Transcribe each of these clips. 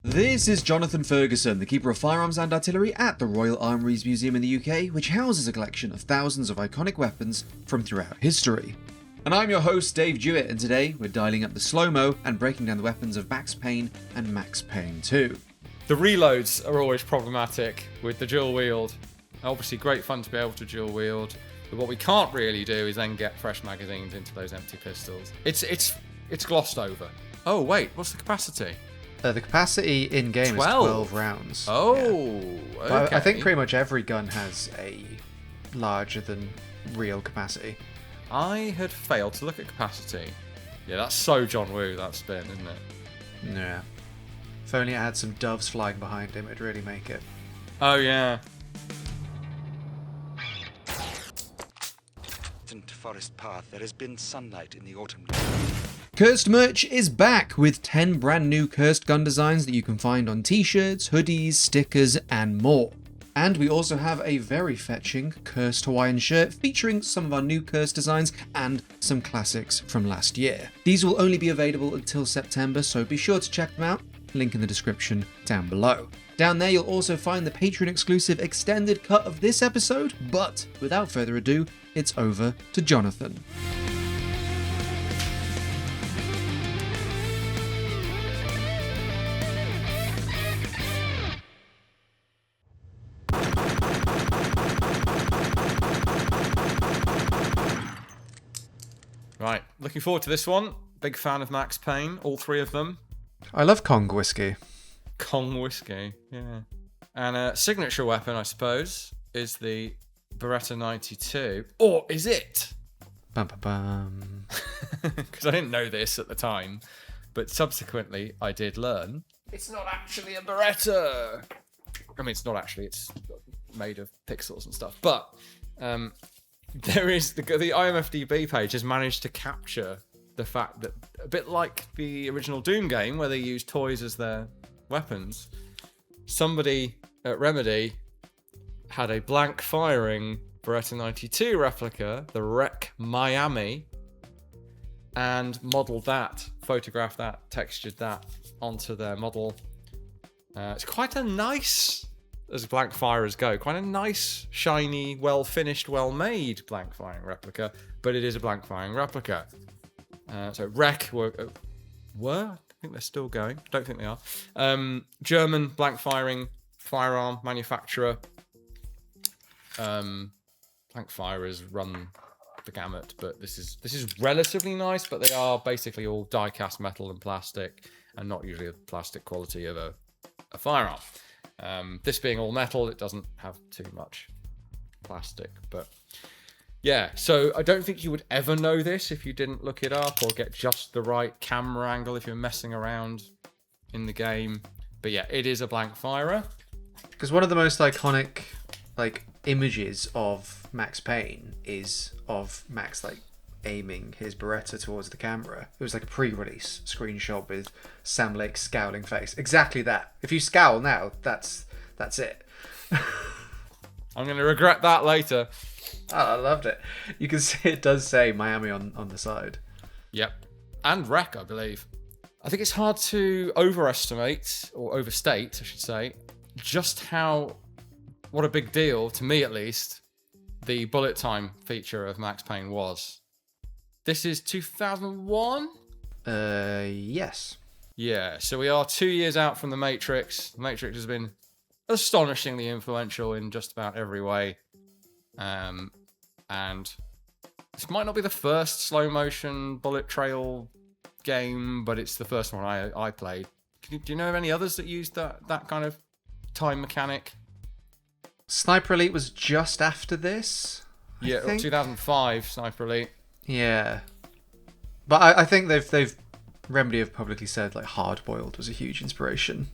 This is Jonathan Ferguson, the Keeper of Firearms and Artillery at the Royal Armouries Museum in the UK, which houses a collection of thousands of iconic weapons from throughout history. And I'm your host, Dave Jewett, and today we're dialing up the slow-mo and breaking down the weapons of Max Payne and Max Payne 2. The reloads are always problematic with the dual wield. Obviously great fun to be able to dual wield, but what we can't really do is then get fresh magazines into those empty pistols. It's glossed over. Oh wait, what's the capacity? The capacity in-game is 12 rounds. Oh, yeah. okay. I think pretty much every gun has a larger than real capacity. I had failed to look at capacity. Yeah, that's so John Woo, that spin, isn't it? Yeah. If only it had some doves flying behind him, it'd really make it. Oh, yeah. Forest path, there has been sunlight in the autumn. Cursed merch is back with 10 brand new Cursed gun designs that you can find on t-shirts, hoodies, stickers, and more. And we also have a very fetching Cursed Hawaiian shirt featuring some of our new Cursed designs and some classics from last year. These will only be available until September, so be sure to check them out. Link in the description down below. Down there you'll also find the Patreon exclusive extended cut of this episode, but without further ado, it's over to Jonathan. Right, looking forward to this one. Big fan of Max Payne, all three of them. I love Kong whiskey. Kong whiskey, yeah. And a signature weapon, I suppose, is the Beretta 92. Or is it? Bum, bum, bum. Because I didn't know this at the time, but subsequently I did learn. It's not actually a Beretta. I mean, it's not actually. It's made of pixels and stuff. But there is the IMFDB page has managed to capture the fact that, a bit like the original Doom game where they use toys as their weapons, somebody at Remedy had a blank firing Beretta 92 replica, the Rec Miami, and modeled that, photographed that, textured that onto their model. It's quite a nice, as blank firers go, quite a nice, shiny, well finished, well made blank firing replica, but it is a blank firing replica. So Rec were, I think they're still going. Don't think they are. German blank firing firearm manufacturer. Blank firers run the gamut, but this is relatively nice. But they are basically all die-cast metal and plastic, and not usually the plastic quality of a firearm. This being all metal, it doesn't have too much plastic, but. Yeah, so I don't think you would ever know this if you didn't look it up or get just the right camera angle if you're messing around in the game. But yeah, it is a blank firer. Because one of the most iconic images of Max Payne is of Max aiming his Beretta towards the camera. It was like a pre-release screenshot with Sam Lake's scowling face. Exactly that. If you scowl now, that's it. I'm going to regret that later. Oh, I loved it. You can see it does say Miami on the side. Yep. And Rec, I believe. I think it's hard to overestimate, or overstate, I should say, just what a big deal, to me at least, the bullet time feature of Max Payne was. This is 2001? Yes. Yeah, so we are 2 years out from The Matrix. The Matrix has been astonishingly influential in just about every way. And this might not be the first slow motion bullet trail game, but it's the first one I played. Do you know of any others that used that kind of time mechanic? Sniper Elite was just after this. Yeah, 2005 Sniper Elite. Yeah, but I think they've Remedy have publicly said Hard Boiled was a huge inspiration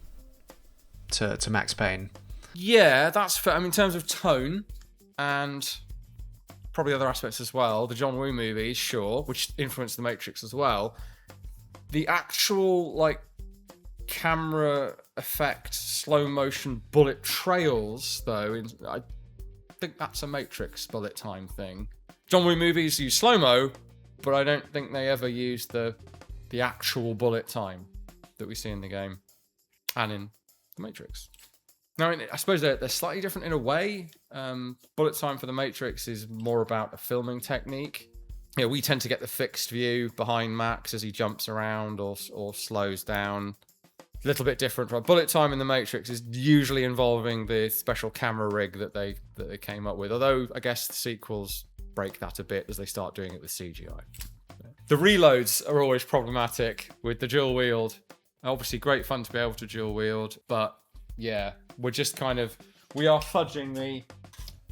to Max Payne. Yeah, that's fair. I mean, in terms of tone and probably other aspects as well, the John Woo movies, sure, which influenced The Matrix as well. The actual camera effect, slow motion bullet trails, though, I think that's a Matrix bullet time thing. John Woo movies use slow-mo, but I don't think they ever use the actual bullet time that we see in the game. and in the Matrix. Now, I suppose they're slightly different in a way. Bullet time for the Matrix is more about a filming technique. We tend to get the fixed view behind Max as he jumps around or slows down. A little bit different from bullet time in the Matrix is usually involving the special camera rig that they came up with. Although I guess the sequels break that a bit as they start doing it with CGI. The reloads are always problematic with the dual wield. Obviously, great fun to be able to dual wield, but yeah, we are fudging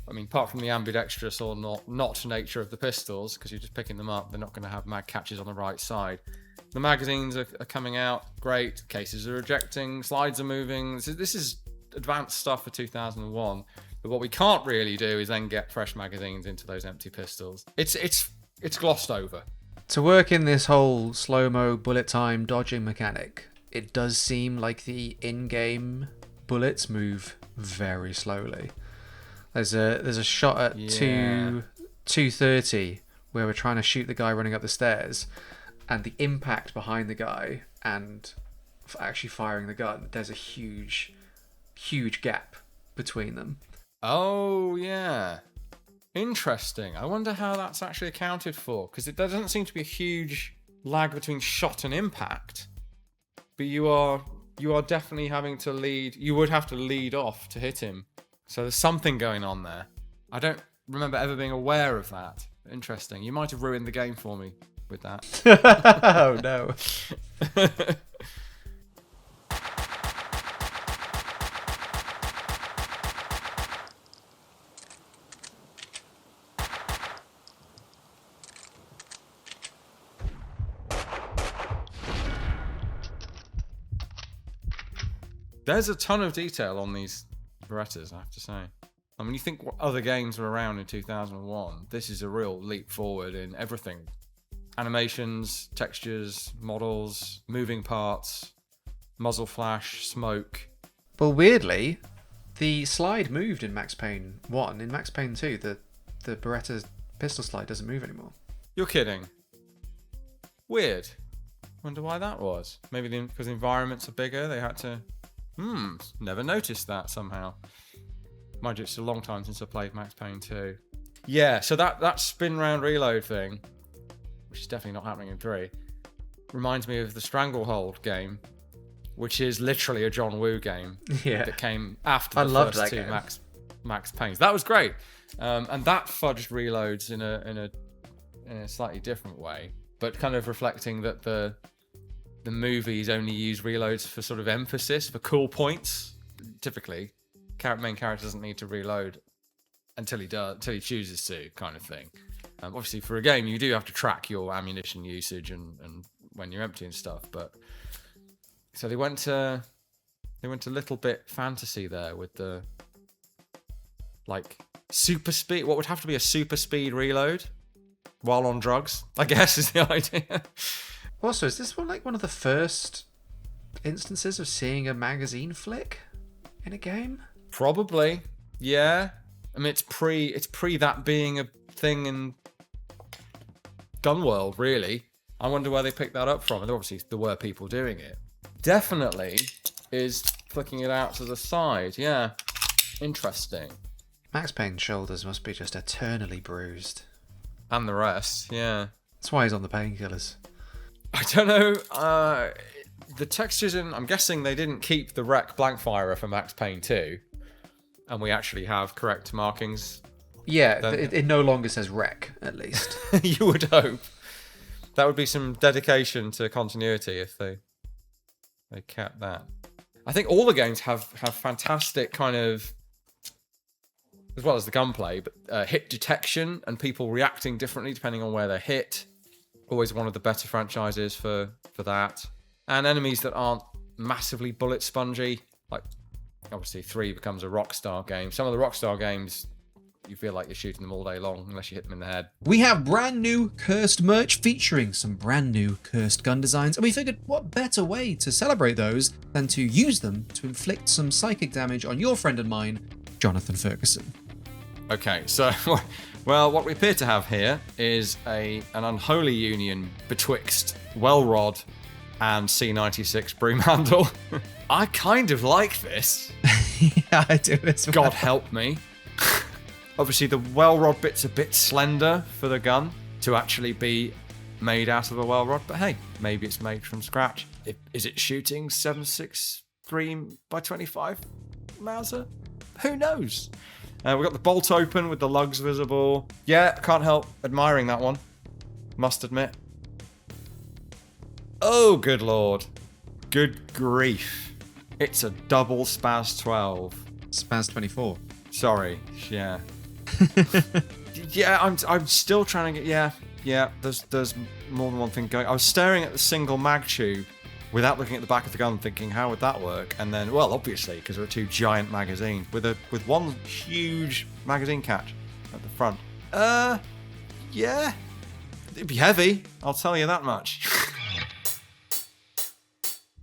apart from the ambidextrous or not nature of the pistols, because you're just picking them up, they're not going to have mag catches on the right side. The magazines are coming out, great. Cases are ejecting, slides are moving. This is advanced stuff for 2001. But what we can't really do is then get fresh magazines into those empty pistols. It's glossed over. To work in this whole slow-mo bullet time dodging mechanic, it does seem like the in-game bullets move very slowly. There's a shot at 2:30 where we're trying to shoot the guy running up the stairs, and the impact behind the guy and actually firing the gun, there's a huge gap between them. Oh, yeah. Interesting. I wonder how that's actually accounted for, because there doesn't seem to be a huge lag between shot and impact. But you are definitely having to lead. You would have to lead off to hit him. So there's something going on there. I don't remember ever being aware of that. Interesting. You might have ruined the game for me with that. Oh, no. There's a ton of detail on these Berettas, I have to say. I mean, you think what other games were around in 2001, this is a real leap forward in everything. Animations, textures, models, moving parts, muzzle flash, smoke. Well, weirdly, the slide moved in Max Payne 1. In Max Payne 2, the Beretta pistol slide doesn't move anymore. You're kidding. Weird. Wonder why that was. Maybe because the environments are bigger, they had to... never noticed that somehow. Mind you, it's a long time since I played Max Payne 2. Yeah, so that spin round reload thing, which is definitely not happening in 3, reminds me of the Stranglehold game, which is literally a John Woo game that came after the first two Max Paynes. That was great. And that fudged reloads in a slightly different way, but kind of reflecting that the movies only use reloads for sort of emphasis, for cool points. Typically, main character doesn't need to reload until he chooses to, kind of thing. Obviously, for a game, you do have to track your ammunition usage and when you're emptying stuff. But so they went a little bit fantasy there with the super speed. What would have to be a super speed reload while on drugs, I guess, is the idea. Also, is this one of the first instances of seeing a magazine flick in a game? Probably, yeah. I mean, it's pre that being a thing in gun world, really. I wonder where they picked that up from. And obviously, there were people doing it. Definitely is flicking it out to the side. Yeah, interesting. Max Payne's shoulders must be just eternally bruised. And the rest, yeah. That's why he's on the painkillers. I don't know. The textures I'm guessing they didn't keep the rec blank firer for Max Payne 2, and we actually have correct markings. Yeah, it no longer says rec, at least. You would hope. That would be some dedication to continuity if they kept that. I think all the games have fantastic kind of, as well as the gunplay, but hit detection and people reacting differently depending on where they're hit. Always one of the better franchises for that. And enemies that aren't massively bullet spongy. Like, obviously 3 becomes a Rockstar game. Some of the Rockstar games, you feel like you're shooting them all day long unless you hit them in the head. We have brand new cursed merch featuring some brand new cursed gun designs, and we figured what better way to celebrate those than to use them to inflict some psychic damage on your friend and mine, Jonathan Ferguson. Okay, so, well, what we appear to have here is an unholy union betwixt Wellrod and C96 broom handle. I kind of like this. Yeah, I do as well. God help me. Obviously, the well rod bit's a bit slender for the gun to actually be made out of a well rod, but hey, maybe it's made from scratch. Is it shooting 7.63 by 25 Mauser? Who knows? We've got the bolt open with the lugs visible. Yeah, can't help admiring that one. Must admit. Oh, good lord. Good grief. It's a double Spaz 12. Spaz 24. Sorry, yeah. Yeah, I'm still trying to get... Yeah, there's more than one thing going. I was staring at the single mag tube without looking at the back of the gun, thinking, how would that work? And then, well, obviously, because there are two giant magazines with one huge magazine catch at the front. Yeah. It'd be heavy, I'll tell you that much.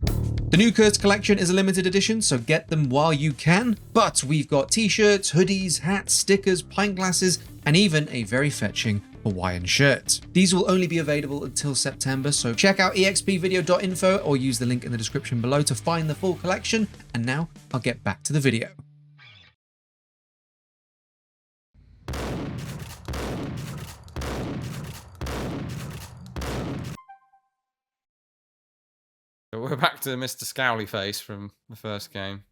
The new Kurtz collection is a limited edition, so get them while you can. But we've got t-shirts, hoodies, hats, stickers, pint glasses, and even a very fetching Hawaiian shirt. These will only be available until September, so check out expvideo.info or use the link in the description below to find the full collection. And now I'll get back to the video. So we're back to Mr. Scowly Face from the first game.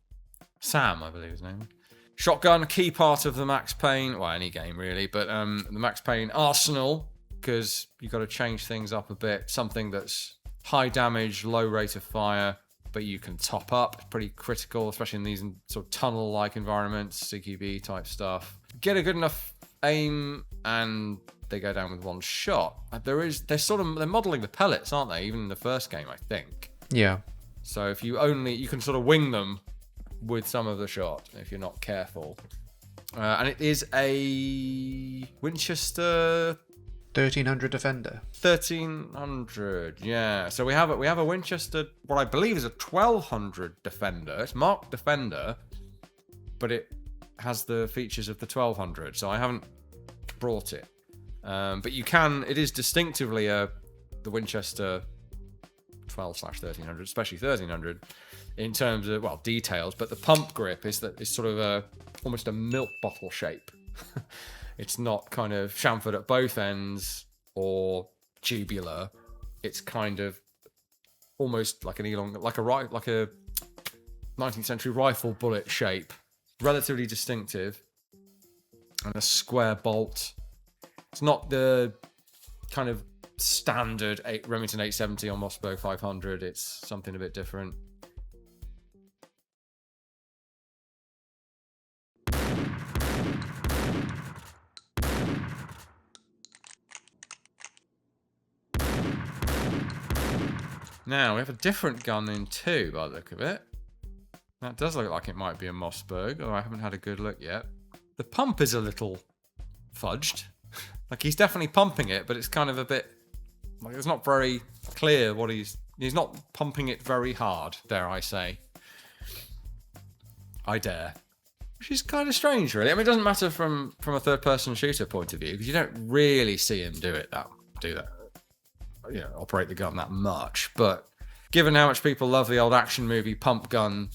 Sam, I believe his name. Shotgun, key part of the Max Payne, well, any game really, but the Max Payne arsenal, because you've got to change things up a bit. Something that's high damage, low rate of fire, but you can top up. It's pretty critical, especially in these sort of tunnel-like environments, CQB type stuff. Get a good enough aim, and they go down with one shot. They're modeling the pellets, aren't they? Even in the first game, I think. Yeah. So if you can sort of wing them with some of the shot if you're not careful. And it is a Winchester 1300 Defender. 1300, yeah. So we have a Winchester, what I believe is a 1200 Defender. It's marked Defender, but it has the features of the 1200. So I haven't brought it, but you can. It is distinctively the Winchester 12/1300, especially 1300. In terms of, well, details, but the pump grip is sort of almost a milk bottle shape. It's not kind of chamfered at both ends or tubular. It's kind of almost like a 19th century rifle bullet shape, relatively distinctive, and a square bolt. It's not the kind of standard Remington 870 or Mossberg 500. It's something a bit different. Now, we have a different gun in 2 by the look of it. That does look like it might be a Mossberg, although I haven't had a good look yet. The pump is a little fudged. Like, he's definitely pumping it, but it's kind of a bit... like, it's not very clear what he's not pumping it very hard, dare I say. I dare. Which is kind of strange, really. I mean, it doesn't matter from a third-person shooter point of view, because you don't really see him do that. You know, operate the gun that much, but given how much people love the old action movie pump gun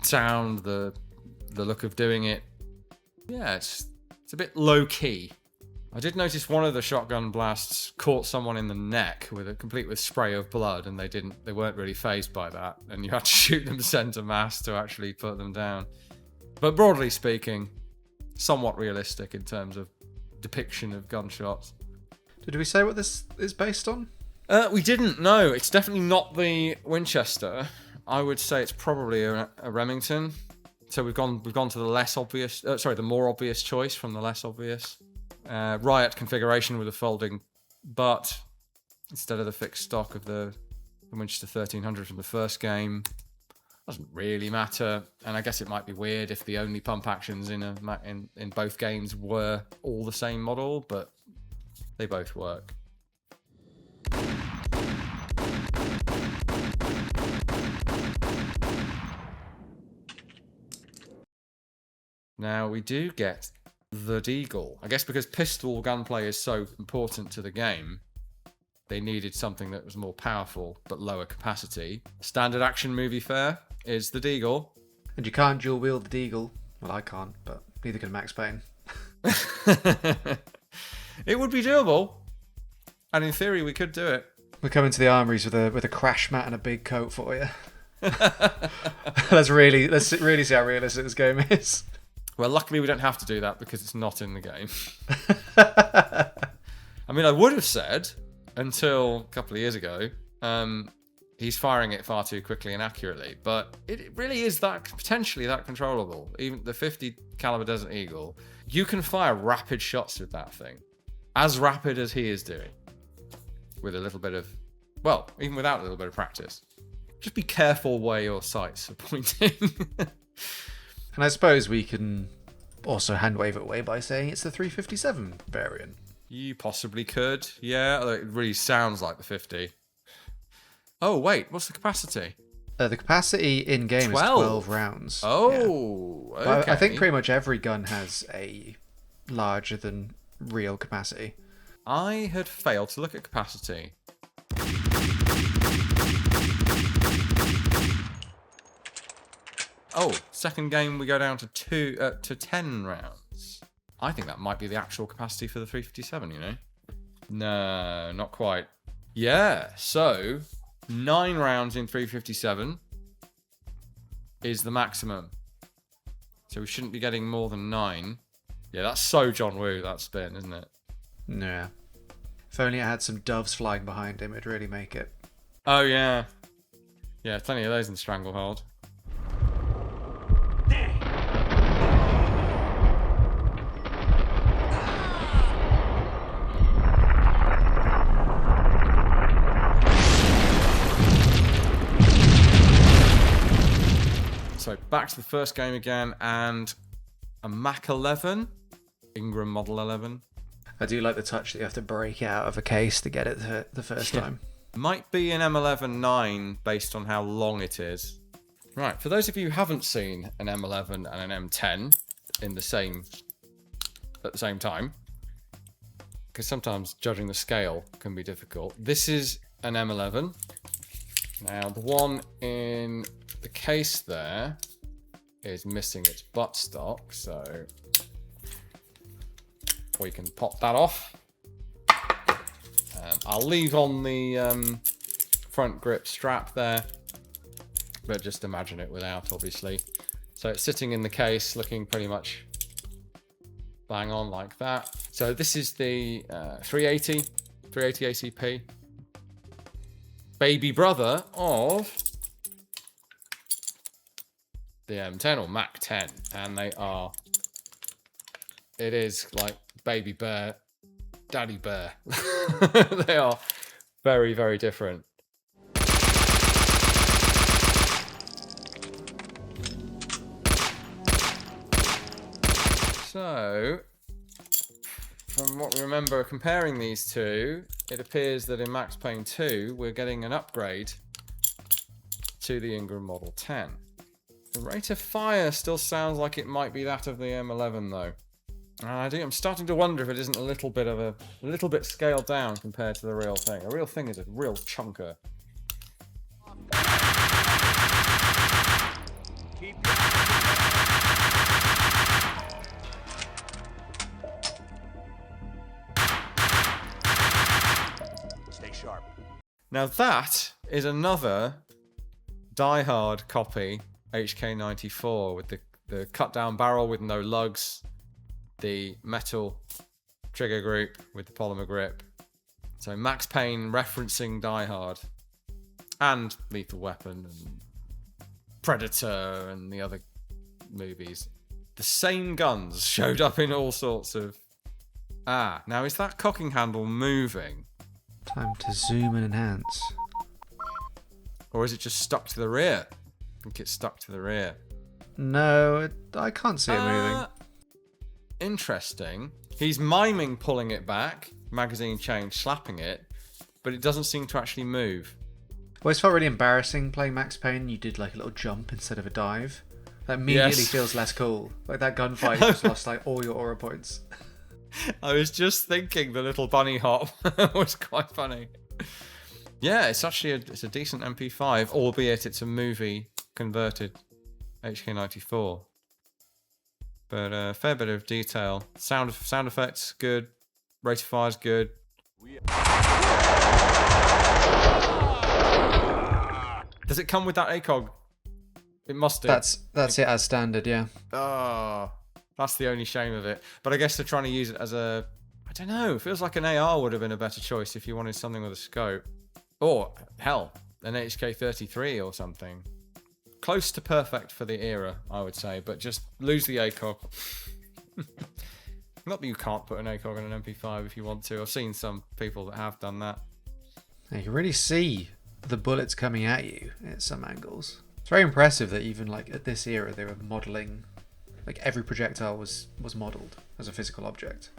sound, the look of doing it, yeah, it's a bit low key. I did notice one of the shotgun blasts caught someone in the neck complete with spray of blood, and they weren't really fazed by that, and you had to shoot them center mass to actually put them down. But broadly speaking, somewhat realistic in terms of depiction of gunshots. Did we say what this is based on? We didn't. No, it's definitely not the Winchester. I would say it's probably a Remington. So we've gone to the less obvious. The more obvious choice from the less obvious. Riot configuration with a folding butt instead of the fixed stock of the Winchester 1300 from the first game. Doesn't really matter, and I guess it might be weird if the only pump actions in both games were all the same model, but they both work. Now we do get the Deagle. I guess because pistol gunplay is so important to the game, they needed something that was more powerful but lower capacity. Standard action movie fare is the Deagle. And you can't dual wield the Deagle. Well, I can't, but neither can Max Payne. It would be doable, and in theory we could do it. We're coming to the armories with a crash mat and a big coat for you. Let's really see how realistic this game is. Well, luckily we don't have to do that because it's not in the game. I mean, I would have said until a couple of years ago, he's firing it far too quickly and accurately, but it really is that potentially that controllable. Even the 50 caliber Desert Eagle, you can fire rapid shots with that thing, as rapid as he is doing, with a little bit of, well, even without a little bit of practice. Just be careful where your sights are pointing. And I suppose we can also hand wave it away by saying it's the 357 variant. You possibly could, yeah, although it really sounds like the 50. Oh, wait, what's the capacity? The capacity in-game is 12 rounds. Oh, yeah. okay. I think pretty much every gun has a larger than real capacity. I had failed to look at capacity. Oh, second game we go down to 10 rounds. I think that might be the actual capacity for the 357, you know? No, not quite. Yeah, so 9 rounds in 357 is the maximum. So we shouldn't be getting more than 9. Yeah, that's so John Woo, that spin, isn't it? Yeah. If only it had some doves flying behind him, it'd really make it. Oh, yeah. Yeah, plenty of those in Stranglehold. So back to the first game again, and a Mach 11, Ingram Model 11. I do like the touch that you have to break it out of a case to get it the first time. Might be an M11-9 based on how long it is. Right, for those of you who haven't seen an M11 and an M10 at the same time, because sometimes judging the scale can be difficult. This is an M11. Now, the one in the case there is missing its buttstock, so we can pop that off. I'll leave on the front grip strap there, but just imagine it without, obviously. So it's sitting in the case, looking pretty much bang on like that. So this is the 380 ACP, baby brother of the M10 or Mach 10, and they are, it is like baby bear, daddy bear. They are very, very different. So, from what we remember comparing these two, it appears that in Max Payne 2, we're getting an upgrade to the Ingram Model 10. The rate of fire still sounds like it might be that of the M11 though. And I'm starting to wonder if it isn't a little bit scaled down compared to the real thing. A real thing is a real chunker. Stay sharp. Now that is another die-hard copy HK94 with the cut-down barrel with no lugs, the metal trigger group with the polymer grip. So Max Payne referencing Die Hard and Lethal Weapon and Predator and the other movies. The same guns showed up in all sorts of... Ah, now is that cocking handle moving? Time to zoom and enhance. Or is it just stuck to the rear? I think it's stuck to the rear. No, I can't see it moving. Interesting. He's miming pulling it back, magazine change, slapping it, but it doesn't seem to actually move. Well, it's felt really embarrassing playing Max Payne. You did like a little jump instead of a dive. That immediately feels less cool. Like that gunfight, you just lost like all your aura points. I was just thinking the little bunny hop was quite funny. Yeah, it's actually it's a decent MP5, albeit it's a movie converted HK94. But a fair bit of detail. Sound effects good. Rate of fire's good. Does it come with that ACOG? It must do. That's it as standard, yeah. Oh, that's the only shame of it. But I guess they're trying to use it as a... I don't know. It feels like an AR would have been a better choice if you wanted something with a scope. Or, hell, an HK33 or something. Close to perfect for the era, I would say. But just lose the ACOG. Not that you can't put an ACOG on an MP5 if you want to. I've seen some people that have done that. You can really see the bullets coming at you at some angles. It's very impressive that even like at this era they were modeling, like every projectile was modeled as a physical object.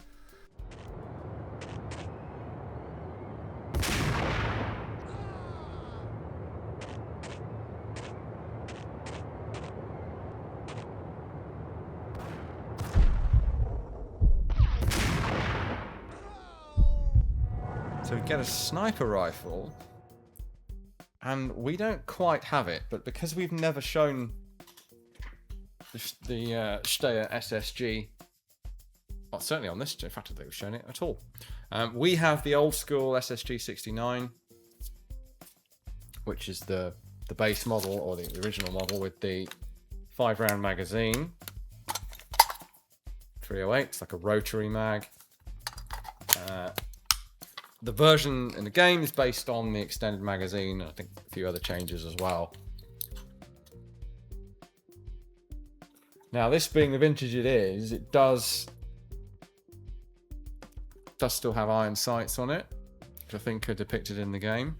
So we get a sniper rifle, and we don't quite have it, but because we've never shown the Steyr SSG, well, certainly on this, in fact, I think we've shown it at all. We have the old school SSG 69, which is the base model, or the original model, with the 5-round magazine. 308, it's like a rotary mag. The version in the game is based on the extended magazine, and I think a few other changes as well. Now, this being the vintage it is, it does still have iron sights on it, which I think are depicted in the game.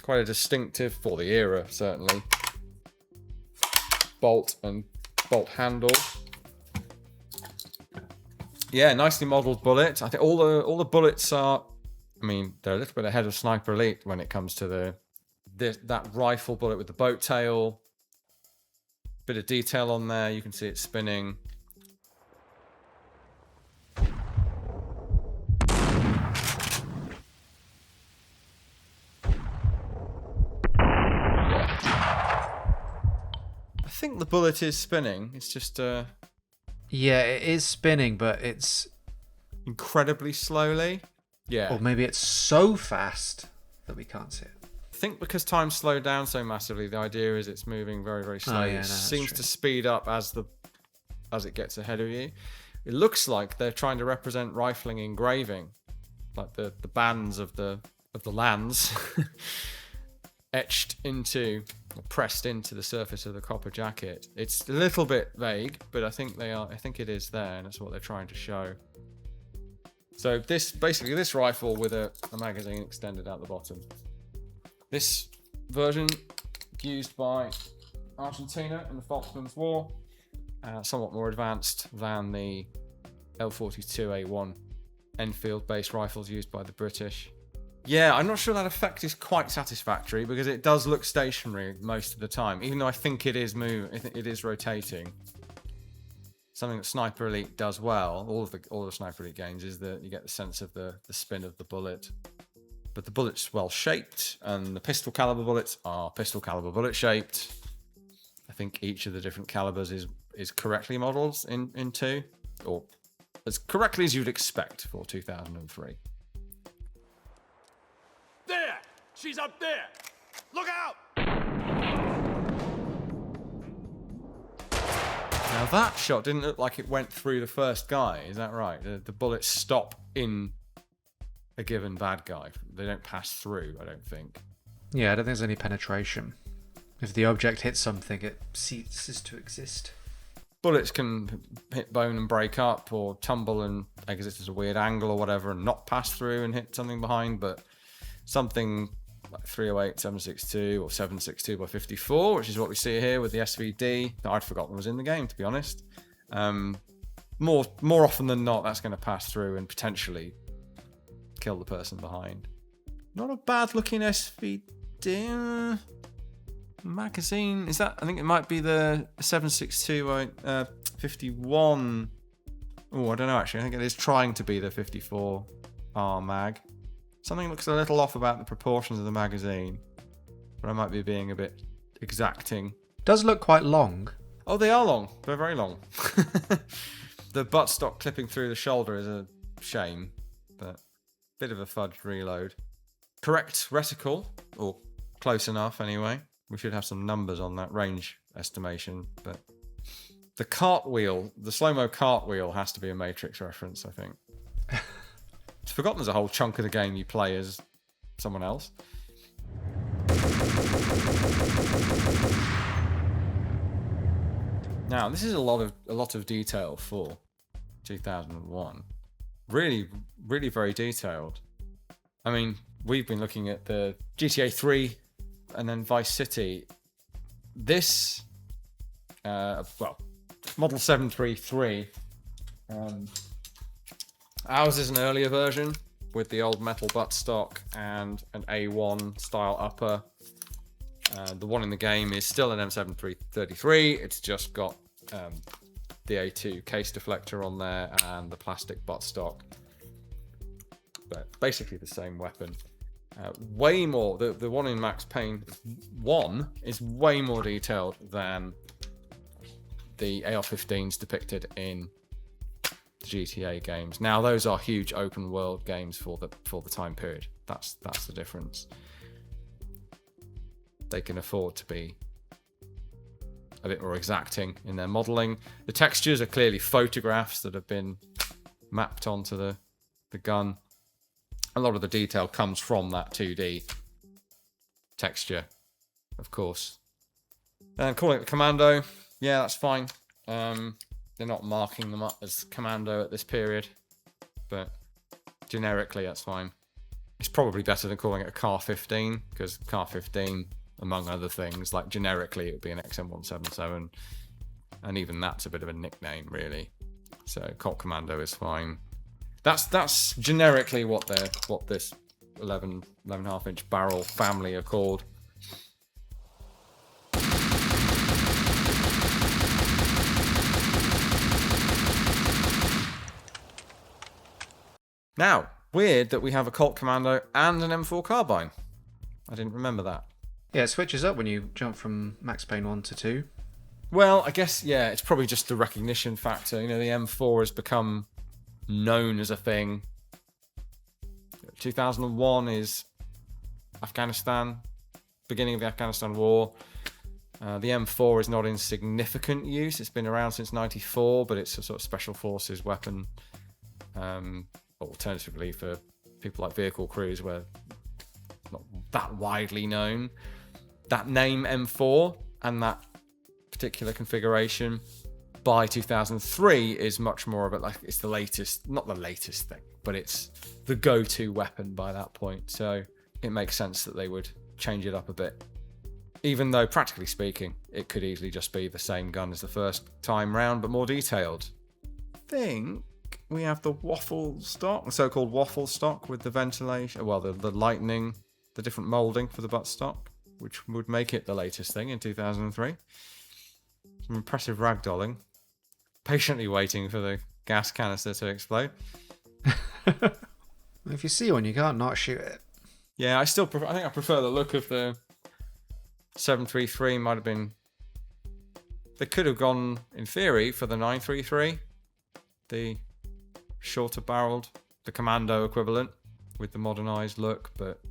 Quite a distinctive, for the era, certainly, bolt and bolt handle. Yeah, nicely modelled bullet. I think all the bullets are, I mean, they're a little bit ahead of Sniper Elite when it comes to that rifle bullet with the boat tail. Bit of detail on there, you can see it spinning. I think the bullet is spinning. It's just Yeah, it is spinning, but it's incredibly slowly. Yeah. Or maybe it's so fast that we can't see it. I think because time's slowed down so massively, the idea is it's moving very, very slowly. Yeah, It no, that's seems true. to speed up as it gets ahead of you. It looks like they're trying to represent rifling engraving, like the bands of the lands etched into, or pressed into the surface of the copper jacket. It's a little bit vague, but I think it is there, and that's what they're trying to show. So this rifle with a magazine extended out the bottom. This version used by Argentina in the Falklands War, somewhat more advanced than the L42A1 Enfield-based rifles used by the British. Yeah, I'm not sure that effect is quite satisfactory because it does look stationary most of the time, even though I think it is moving, it is rotating. Something that Sniper Elite does well, all the Sniper Elite games, is that you get the sense of the spin of the bullet. But the bullet's well shaped, and the pistol caliber bullets are pistol caliber bullet shaped. I think each of the different calibers is correctly modelled in 2, or as correctly as you'd expect for 2003. There! She's up there! Look out! Now that shot didn't look like it went through the first guy, is that right? The bullets stop in a given bad guy. They don't pass through, I don't think. Yeah, I don't think there's any penetration. If the object hits something, it ceases to exist. Bullets can hit bone and break up, or tumble and exit at a weird angle or whatever, and not pass through and hit something behind, but something like 308, 762, or 762 by 54, which is what we see here with the SVD, that I'd forgotten was in the game, to be honest. More often than not, that's going to pass through and potentially kill the person behind. Not a bad looking SVD. Magazine, is that? I think it might be the 762 51 Oh, I don't know actually. I think it is trying to be the 54R mag. Something looks a little off about the proportions of the magazine, but I might be being a bit exacting. Does look quite long. Oh, they are long. They're very long. The buttstock clipping through the shoulder is a shame, but bit of a fudged reload. Correct reticle, or close enough anyway. We should have some numbers on that range estimation, but the cartwheel, the slow-mo cartwheel has to be a Matrix reference, I think. It's forgotten there's a whole chunk of the game you play as someone else. Now, this is a lot of detail for 2001. Really, really very detailed. I mean, we've been looking at the GTA 3 and then Vice City. This, Model 733. Ours is an earlier version with the old metal buttstock and an A1 style upper. The one in the game is still an M733. It's just got the A2 case deflector on there and the plastic buttstock. But basically the same weapon. Way more. The one in Max Payne 1 is way more detailed than the AR-15s depicted in the GTA games. Now those are huge open world games for the time period. That's the difference. They can afford to be a bit more exacting in their modeling. The textures are clearly photographs that have been mapped onto the gun. A lot of the detail comes from that 2D texture, of course. And calling it Commando, yeah, that's fine. They're not marking them up as Commando at this period, but generically that's fine. It's probably better than calling it a Car 15, because Car 15, among other things, like generically it would be an XM177, and even that's a bit of a nickname, really. So Colt Commando is fine. That's generically what this 11.5 inch barrel family are called. Now, weird that we have a Colt Commando and an M4 Carbine. I didn't remember that. Yeah, it switches up when you jump from Max Payne 1 to 2. Well, I guess, yeah, it's probably just the recognition factor. You know, the M4 has become known as a thing. 2001 is Afghanistan, beginning of the Afghanistan war. The M4 is not in significant use. It's been around since 94, but it's a sort of special forces weapon. Alternatively, for people like vehicle crews, where not that widely known. That name M4 and that particular configuration by 2003 is much more of it, like it's the latest, not the latest thing, but it's the go-to weapon by that point. So it makes sense that they would change it up a bit. Even though, practically speaking, it could easily just be the same gun as the first time round, but more detailed. I think we have the waffle stock, the so-called waffle stock with the ventilation, well, the lightning, the different moulding for the buttstock, which would make it the latest thing in 2003. Some impressive ragdolling. Patiently waiting for the gas canister to explode. If you see one, you can't not shoot it. Yeah, I think I prefer the look of the 733. Might have been... They could have gone, in theory, for the 933. The shorter barreled, the Commando equivalent, with the modernised look, but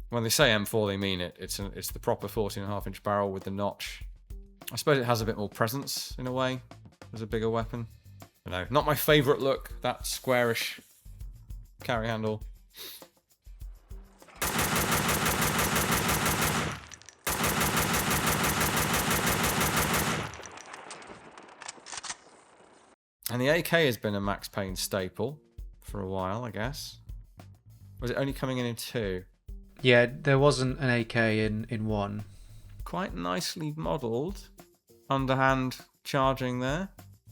when they say M4, they mean it. It's the proper 14.5 inch barrel with the notch. I suppose it has a bit more presence in a way as a bigger weapon. I don't know, not my favourite look, that squarish carry handle. And the AK has been a Max Payne staple for a while, I guess. Was it only coming in 2? Yeah, there wasn't an AK in 1. Quite nicely modelled. Underhand charging there.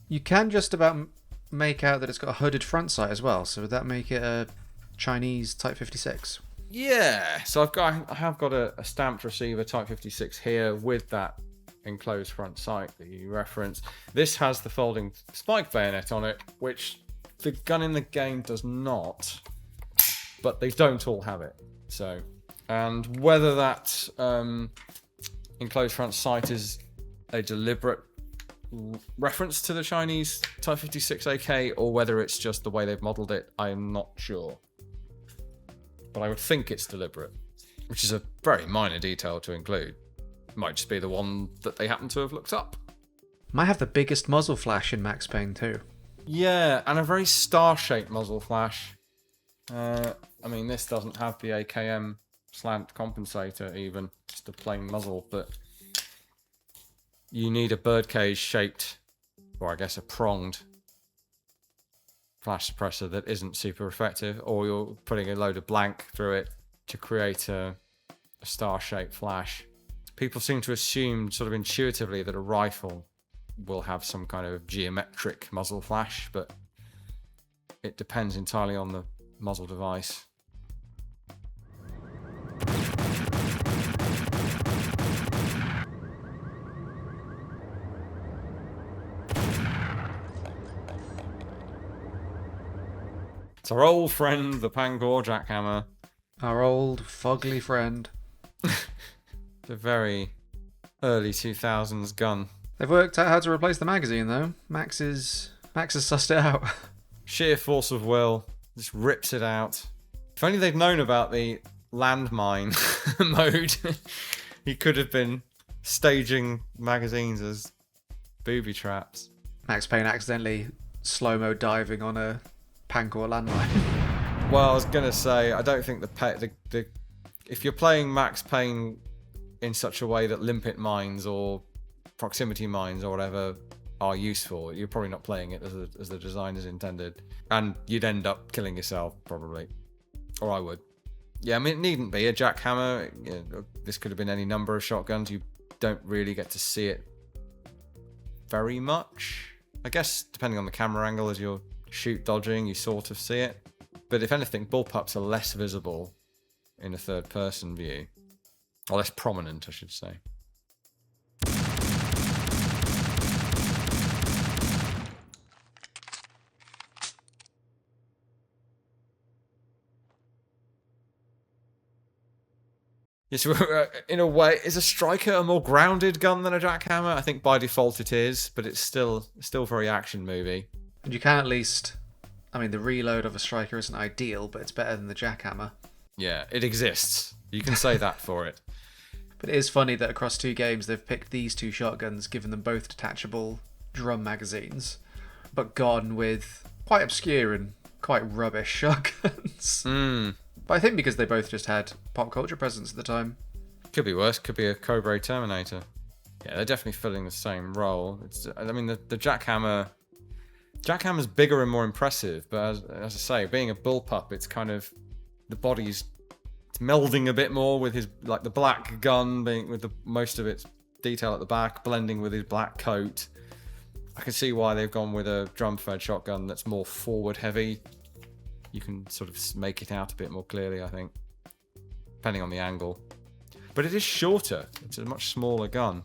You can just about make out that it's got a hooded front sight as well, so would that make it a Chinese Type 56? Yeah, so I have got a stamped receiver Type 56 here with that enclosed front sight that you referenced. This has the folding spike bayonet on it, which The gun in the game does not, but they don't all have it. So, and whether that enclosed front sight is a deliberate reference to the Chinese Type 56 AK or whether it's just the way they've modelled it, I am not sure. But I would think it's deliberate, which is a very minor detail to include. It might just be the one that they happen to have looked up. Might have the biggest muzzle flash in Max Payne too. Yeah, and a very star-shaped muzzle flash. I mean, this doesn't have the AKM slant compensator even, just a plain muzzle, but you need a birdcage shaped, or I guess a pronged flash suppressor that isn't super effective, or you're putting a load of blank through it to create a star-shaped flash. People seem to assume sort of intuitively that a rifle will have some kind of geometric muzzle flash, but it depends entirely on the muzzle device. It's our old friend, the Pancor Jackhammer. Our old fugly friend. The very early 2000s gun. They've worked out how to replace the magazine though. Max has sussed it out. Sheer force of will, just rips it out. If only they'd known about the landmine mode, he could have been staging magazines as booby traps. Max Payne accidentally slow-mo diving on a Pancor landmine. Well, I was gonna say, I don't think the if you're playing Max Payne in such a way that limpet mines or proximity mines or whatever are useful, you're probably not playing it as the designers intended, and you'd end up killing yourself probably, or I would. Yeah, I mean, it needn't be a jackhammer. You know, this could have been any number of shotguns. You don't really get to see it very much. I guess depending on the camera angle, as you're shoot dodging, you sort of see it. But if anything, bullpups are less visible in a third-person view, or less prominent, I should say. Yes, in a way, is a striker a more grounded gun than a jackhammer? I think by default it is, but it's still very action movie. And you can at least, I mean, the reload of a striker isn't ideal, but it's better than the jackhammer. Yeah, it exists. You can say that for it. But it is funny that across two games they've picked these two shotguns, given them both detachable drum magazines, but gone with quite obscure and quite rubbish shotguns. But I think because they both just had pop culture presence at the time. Could be worse. Could be a Cobra Terminator. Yeah, they're definitely filling the same role. I mean, the Jackhammer's bigger and more impressive, but as I say, being a bullpup, it's kind of the body's melding a bit more with his, like, the black gun being with most of its detail at the back, blending with his black coat. I can see why they've gone with a drum-fed shotgun that's more forward-heavy. You can sort of make it out a bit more clearly, I think, depending on the angle. But it is shorter. It's a much smaller gun.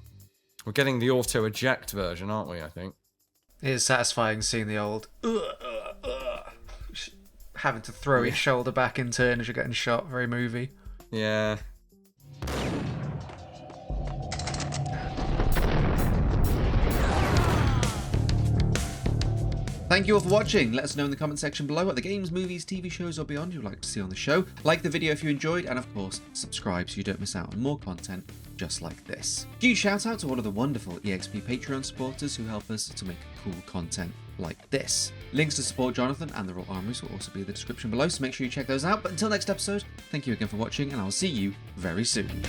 We're getting the auto-eject version, aren't we, I think? It is satisfying seeing the old having to throw his shoulder back in turn as you're getting shot. Very movie. Yeah. Thank you all for watching. Let us know in the comment section below what the games, movies, TV shows or beyond you'd like to see on the show. Like the video if you enjoyed, and of course, subscribe so you don't miss out on more content just like this. Huge shout out to all of the wonderful EXP Patreon supporters who help us to make cool content like this. Links to support Jonathan and the Royal Armouries will also be in the description below, so make sure you check those out. But until next episode, thank you again for watching, and I'll see you very soon.